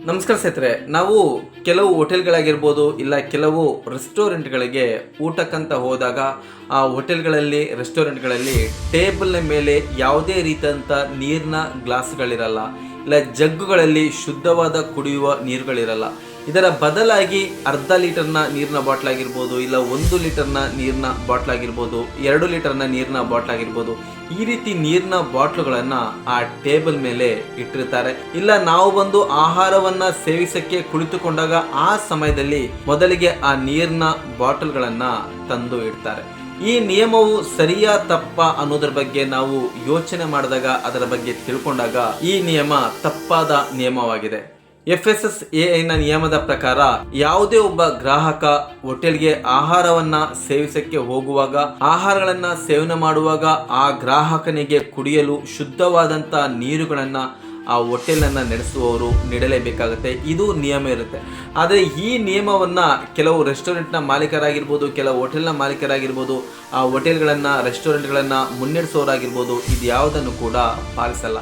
ನಮಸ್ಕಾರ ಸ್ನೇಹಿತರೆ, ನಾವು ಕೆಲವು ಹೋಟೆಲ್ಗಳಾಗಿರ್ಬೋದು ಇಲ್ಲ ಕೆಲವು ರೆಸ್ಟೋರೆಂಟ್ಗಳಿಗೆ ಊಟಕ್ಕಂತ ಹೋದಾಗ ಆ ಹೋಟೆಲ್ಗಳಲ್ಲಿ ರೆಸ್ಟೋರೆಂಟ್ಗಳಲ್ಲಿ ಟೇಬಲ್ನ ಮೇಲೆ ಯಾವುದೇ ರೀತಿಯಂಥ ನೀರಿನ ಗ್ಲಾಸ್ಗಳಿರಲ್ಲ, ಇಲ್ಲ ಜಗ್ಗುಗಳಲ್ಲಿ ಶುದ್ಧವಾದ ಕುಡಿಯುವ ನೀರುಗಳಿರಲ್ಲ. ಇದರ ಬದಲಾಗಿ ಅರ್ಧ ಲೀಟರ್ನ ನೀರಿನ ಬಾಟ್ಲ್ ಆಗಿರ್ಬೋದು, ಇಲ್ಲ 1 ಲೀಟರ್ನ ನೀರಿನ ಬಾಟ್ಲ್ ಆಗಿರ್ಬೋದು, 2 ಲೀಟರ್ನ ನೀರಿನ ಬಾಟ್ಲ್ ಆಗಿರ್ಬೋದು, ಈ ರೀತಿ ನೀರಿನ ಬಾಟ್ಲುಗಳನ್ನು ಆ ಟೇಬಲ್ ಮೇಲೆ ಇಟ್ಟಿರ್ತಾರೆ. ಇಲ್ಲ ನಾವು ಬಂದು ಆಹಾರವನ್ನ ಸೇವಿಸಕ್ಕೆ ಕುಳಿತುಕೊಂಡಾಗ ಆ ಸಮಯದಲ್ಲಿ ಮೊದಲಿಗೆ ಆ ನೀರಿನ ಬಾಟಲ್ಗಳನ್ನ ತಂದು ಇಡ್ತಾರೆ. ಈ ನಿಯಮವು ಸರಿಯಾ ತಪ್ಪ ಅನ್ನೋದ್ರ ಬಗ್ಗೆ ನಾವು ಯೋಚನೆ ಮಾಡಿದಾಗ, ಅದರ ಬಗ್ಗೆ ತಿಳ್ಕೊಂಡಾಗ ಈ ನಿಯಮ ತಪ್ಪಾದ ನಿಯಮವಾಗಿದೆ. FSSAIನ ನಿಯಮದ ಪ್ರಕಾರ ಯಾವುದೇ ಒಬ್ಬ ಗ್ರಾಹಕ ಹೋಟೆಲ್ಗೆ ಆಹಾರವನ್ನ ಸೇವಿಸಕ್ಕೆ ಹೋಗುವಾಗ, ಆಹಾರಗಳನ್ನ ಸೇವನೆ ಮಾಡುವಾಗ ಆ ಗ್ರಾಹಕನಿಗೆ ಕುಡಿಯಲು ಶುದ್ಧವಾದಂತ ನೀರುಗಳನ್ನ ಆ ಹೋಟೆಲನ್ನು ನಡೆಸುವವರು ನೀಡಲೇಬೇಕಾಗುತ್ತೆ. ಇದು ನಿಯಮ ಇರುತ್ತೆ. ಆದರೆ ಈ ನಿಯಮವನ್ನು ಕೆಲವು ರೆಸ್ಟೋರೆಂಟ್ನ ಮಾಲೀಕರಾಗಿರ್ಬೋದು, ಕೆಲವು ಹೋಟೆಲ್ನ ಮಾಲೀಕರಾಗಿರ್ಬೋದು, ಆ ಹೋಟೆಲ್ಗಳನ್ನು ರೆಸ್ಟೋರೆಂಟ್ಗಳನ್ನು ಮುನ್ನಡೆಸೋರಾಗಿರ್ಬೋದು, ಇದು ಯಾವುದನ್ನು ಕೂಡ ಪಾಲಿಸಲ್ಲ.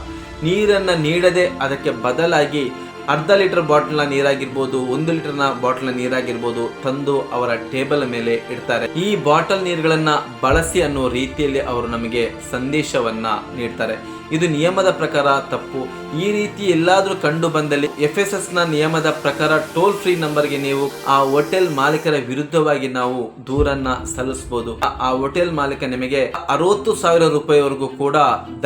ನೀರನ್ನು ನೀಡದೆ ಅದಕ್ಕೆ ಬದಲಾಗಿ ಅರ್ಧ ಲೀಟರ್ ಬಾಟ್ಲ್ನ ನೀರಾಗಿರ್ಬೋದು, 1 ಲೀಟರ್ನ ಬಾಟ್ಲ್ನ ನೀರಾಗಿರ್ಬೋದು ತಂದು ಅವರ ಟೇಬಲ್ ಮೇಲೆ ಇಡ್ತಾರೆ. ಈ ಬಾಟಲ್ ನೀರುಗಳನ್ನ ಬಳಸಿ ಅನ್ನೋ ರೀತಿಯಲ್ಲಿ ಅವರು ನಮಗೆ ಸಂದೇಶವನ್ನ ನೀಡ್ತಾರೆ. ಇದು ನಿಯಮದ ಪ್ರಕಾರ ತಪ್ಪು. ಈ ರೀತಿ ಎಲ್ಲಾದ್ರೂ ಕಂಡು ಬಂದಲ್ಲಿ FSSನ ನಿಯಮದ ಪ್ರಕಾರ ಟೋಲ್ ಫ್ರೀ ನಂಬರ್ಗೆ ನೀವು ಆ ಹೋಟೆಲ್ ಮಾಲೀಕರ ವಿರುದ್ಧವಾಗಿ ನಾವು ದೂರನ್ನ ಸಲ್ಲಿಸಬಹುದು. ಆ ಹೋಟೆಲ್ ಮಾಲೀಕ ನಿಮಗೆ 60,000 ರೂಪಾಯಿವರೆಗೂ ಕೂಡ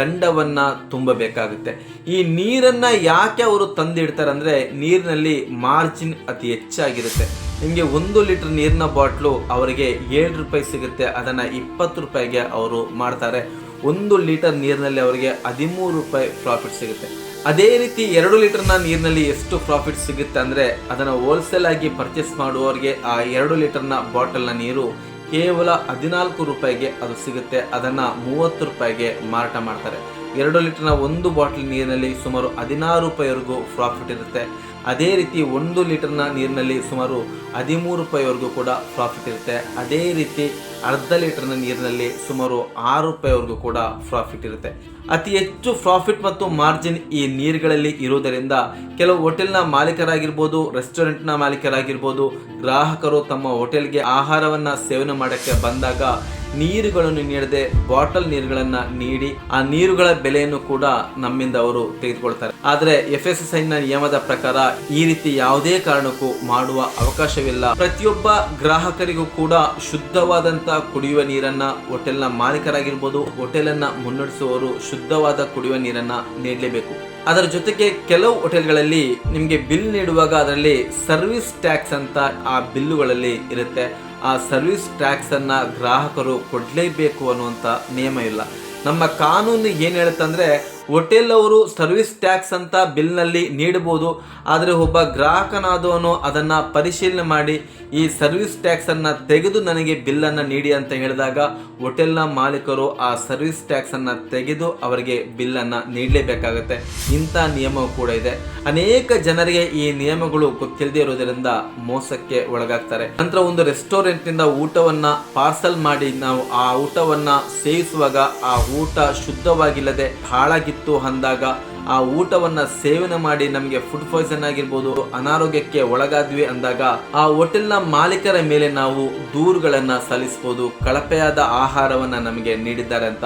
ದಂಡವನ್ನ ತುಂಬಬೇಕಾಗುತ್ತೆ. ಈ ನೀರನ್ನ ಯಾಕೆ ಅವರು ತಂದಿಡ್ತಾರೆ ಅಂದ್ರೆ, ನೀರಿನಲ್ಲಿ ಮಾರ್ಜಿನ್ ಅತಿ ಹೆಚ್ಚಾಗಿರುತ್ತೆ. ನಿಮಗೆ 1 ಲೀಟರ್ ನೀರಿನ ಬಾಟ್ಲು ಅವರಿಗೆ 7 ರೂಪಾಯಿ ಸಿಗುತ್ತೆ, ಅದನ್ನ 20 ರೂಪಾಯಿಗೆ ಅವರು ಮಾಡ್ತಾರೆ. 1 ಲೀಟರ್ ನೀರಿನಲ್ಲಿ ಅವರಿಗೆ 13 ರೂಪಾಯಿ ಪ್ರಾಫಿಟ್ ಸಿಗುತ್ತೆ. ಅದೇ ರೀತಿ 2 ಲೀಟರ್ನ ನೀರಿನಲ್ಲಿ ಎಷ್ಟು ಪ್ರಾಫಿಟ್ ಸಿಗುತ್ತೆ ಅಂದರೆ, ಅದನ್ನು ಹೋಲ್ಸೇಲ್ ಆಗಿ ಪರ್ಚೇಸ್ ಮಾಡುವವರಿಗೆ ಆ 2 ಲೀಟರ್ನ ಬಾಟಲ್ನ ನೀರು ಕೇವಲ 14 ರೂಪಾಯಿಗೆ ಅದು ಸಿಗುತ್ತೆ. ಅದನ್ನು 30 ರೂಪಾಯಿಗೆ ಮಾರಾಟ ಮಾಡ್ತಾರೆ. 2 ಲೀಟರ್ನ ಒಂದು ಬಾಟಲ್ ನೀರಿನಲ್ಲಿ ಸುಮಾರು 16 ರೂಪಾಯಿವರೆಗೂ ಪ್ರಾಫಿಟ್ ಇರುತ್ತೆ. ಅದೇ ರೀತಿ 1 ಲೀಟರ್ನ ನೀರಿನಲ್ಲಿ ಸುಮಾರು 13 ರೂಪಾಯಿವರೆಗೂ ಕೂಡ ಪ್ರಾಫಿಟ್ ಇರುತ್ತೆ. ಅದೇ ರೀತಿ ಅರ್ಧ ಲೀಟರ್ನ ನೀರಿನಲ್ಲಿ ಸುಮಾರು 6 ರೂಪಾಯಿವರೆಗೂ ಕೂಡ ಪ್ರಾಫಿಟ್ ಇರುತ್ತೆ. ಅತಿ ಹೆಚ್ಚು ಪ್ರಾಫಿಟ್ ಮತ್ತು ಮಾರ್ಜಿನ್ ಈ ನೀರುಗಳಲ್ಲಿ ಇರುವುದರಿಂದ ಕೆಲವು ಹೋಟೆಲ್ನ ಮಾಲೀಕರಾಗಿರ್ಬೋದು, ರೆಸ್ಟೋರೆಂಟ್ನ ಮಾಲೀಕರಾಗಿರ್ಬೋದು, ಗ್ರಾಹಕರು ತಮ್ಮ ಹೋಟೆಲ್ಗೆ ಆಹಾರವನ್ನು ಸೇವನೆ ಮಾಡೋಕ್ಕೆ ಬಂದಾಗ ನೀರುಗಳನ್ನು ನೀಡದೆ ಬಾಟಲ್ ನೀರುಗಳನ್ನು ನೀಡಿ ಆ ನೀರುಗಳ ಬೆಲೆಯನ್ನು ಕೂಡ ನಮ್ಮಿಂದ ಅವರು ತೆಗೆದುಕೊಳ್ತಾರೆ. ಆದರೆ FSSAIನ ನಿಯಮದ ಪ್ರಕಾರ ಈ ರೀತಿ ಯಾವುದೇ ಕಾರಣಕ್ಕೂ ಮಾಡುವ ಅವಕಾಶವಿಲ್ಲ. ಪ್ರತಿಯೊಬ್ಬ ಗ್ರಾಹಕರಿಗೂ ಕೂಡ ಶುದ್ಧವಾದಂತ ಕುಡಿಯುವ ನೀರನ್ನ ಹೋಟೆಲ್ನ ಮಾಲೀಕರಾಗಿರ್ಬೋದು, ಹೋಟೆಲನ್ನ ಮುನ್ನಡೆಸುವವರು ಶುದ್ಧವಾದ ಕುಡಿಯುವ ನೀರನ್ನ ನೀಡಲೇಬೇಕು. ಅದರ ಜೊತೆಗೆ ಕೆಲವು ಹೋಟೆಲ್ಗಳಲ್ಲಿ ನಿಮಗೆ ಬಿಲ್ ನೀಡುವಾಗ ಅದರಲ್ಲಿ ಸರ್ವಿಸ್ ಟ್ಯಾಕ್ಸ್ ಅಂತ ಆ ಬಿಲ್ಲುಗಳಲ್ಲಿ ಇರುತ್ತೆ. ಆ ಸರ್ವಿಸ್ ಟ್ಯಾಕ್ಸ್ ಅನ್ನ ಗ್ರಾಹಕರು ಕೊಡಲೇಬೇಕು ಅನ್ನುವಂಥ ನಿಯಮ ಇಲ್ಲ. ನಮ್ಮ ಕಾನೂನು ಏನು ಹೇಳುತ್ತಂದ್ರೆ, ಹೋಟೆಲ್ ಅವರು ಸರ್ವಿಸ್ ಟ್ಯಾಕ್ಸ್ ಅಂತ ಬಿಲ್ನಲ್ಲಿ ನೀಡಬಹುದು. ಆದರೆ ಒಬ್ಬ ಗ್ರಾಹಕನಾದವನು ಅದನ್ನು ಪರಿಶೀಲನೆ ಮಾಡಿ ಈ ಸರ್ವಿಸ್ ಟ್ಯಾಕ್ಸನ್ನು ತೆಗೆದು ನನಗೆ ಬಿಲ್ಲನ್ನು ನೀಡಿ ಅಂತ ಹೇಳಿದಾಗ ಹೋಟೆಲ್ನ ಮಾಲೀಕರು ಆ ಸರ್ವಿಸ್ ಟ್ಯಾಕ್ಸನ್ನು ತೆಗೆದು ಅವರಿಗೆ ಬಿಲ್ಲನ್ನು ನೀಡಲೇಬೇಕಾಗುತ್ತೆ. ಇಂಥ ನಿಯಮವೂ ಕೂಡ ಇದೆ. ಅನೇಕ ಜನರಿಗೆ ಈ ನಿಯಮಗಳು ಗೊತ್ತಿಲ್ಲದೆ ಇರೋದರಿಂದ ಮೋಸಕ್ಕೆ ಒಳಗಾಗ್ತಾರೆ. ನಂತರ ಒಂದು ರೆಸ್ಟೋರೆಂಟ್ನಿಂದ ಊಟವನ್ನು ಪಾರ್ಸಲ್ ಮಾಡಿ ನಾವು ಆ ಊಟವನ್ನು ಸೇವಿಸುವಾಗ ಆ ಊಟ ಶುದ್ಧವಾಗಿಲ್ಲದೆ ಹಾಳಾಗಿತ್ತು ಅಂದಾಗ, ಆ ಊಟವನ್ನ ಸೇವನೆ ಮಾಡಿ ನಮಗೆ ಫುಡ್ ಪಾಯ್ಸನ್ ಆಗಿರ್ಬೋದು, ಅನಾರೋಗ್ಯಕ್ಕೆ ಒಳಗಾದ್ವಿ ಅಂದಾಗ ಆ ಹೋಟೆಲ್ನ ಮಾಲೀಕರ ಮೇಲೆ ನಾವು ದೂರುಗಳನ್ನ ಸಲ್ಲಿಸಬಹುದು. ಕಳಪೆಯಾದ ಆಹಾರವನ್ನ ನಮಗೆ ನೀಡಿದ್ದಾರೆ ಅಂತ.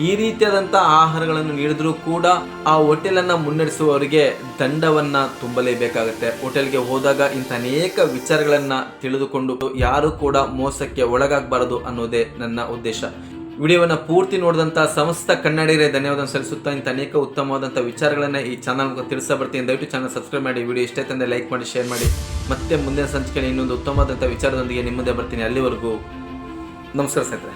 ಈ ರೀತಿಯಾದಂಥ ಆಹಾರಗಳನ್ನು ನೀಡಿದ್ರೂ ಕೂಡ ಆ ಹೋಟೆಲನ್ನು ಮುನ್ನಡೆಸುವವರಿಗೆ ದಂಡವನ್ನ ತುಂಬಲೇಬೇಕಾಗುತ್ತೆ. ಹೋಟೆಲ್ಗೆ ಹೋದಾಗ ಇಂಥ ಅನೇಕ ವಿಚಾರಗಳನ್ನ ತಿಳಿದುಕೊಂಡು ಯಾರು ಕೂಡ ಮೋಸಕ್ಕೆ ಒಳಗಾಗಬಾರದು ಅನ್ನೋದೇ ನನ್ನ ಉದ್ದೇಶ. ವಿಡಿಯೋವನ್ನು ಪೂರ್ತಿ ನೋಡಿದಂಥ ಸಮಸ್ತ ಕನ್ನಡಿಗರೇ ಧನ್ಯವಾದ ಸಲ್ಲಿಸುತ್ತಾ ಇಂಥ ಅನೇಕ ಉತ್ತಮವಾದಂಥ ವಿಚಾರಗಳನ್ನು ಈ ಚಾನಲ್ ತಿಳಿಸ್ತಾ ಬರ್ತೀನಿ. ದಯವಿಟ್ಟು ಚಾನಲ್ ಸಬ್ಸ್ಕ್ರೈಬ್ ಮಾಡಿ, ವಿಡಿಯೋ ಇಷ್ಟ ತಂದೆ ಲೈಕ್ ಮಾಡಿ, ಶೇರ್ ಮಾಡಿ. ಮತ್ತೆ ಮುಂದಿನ ಸಂಚಿಕೆಯಲ್ಲಿ ಇನ್ನೊಂದು ಉತ್ತಮವಾದಂಥ ವಿಚಾರದೊಂದಿಗೆ ನಿಮ್ಮ ಮುಂದೆ ಬರ್ತೀನಿ. ಅಲ್ಲಿವರೆಗೂ ನಮಸ್ಕಾರ ಸ್ನೇಹಿತರೆ.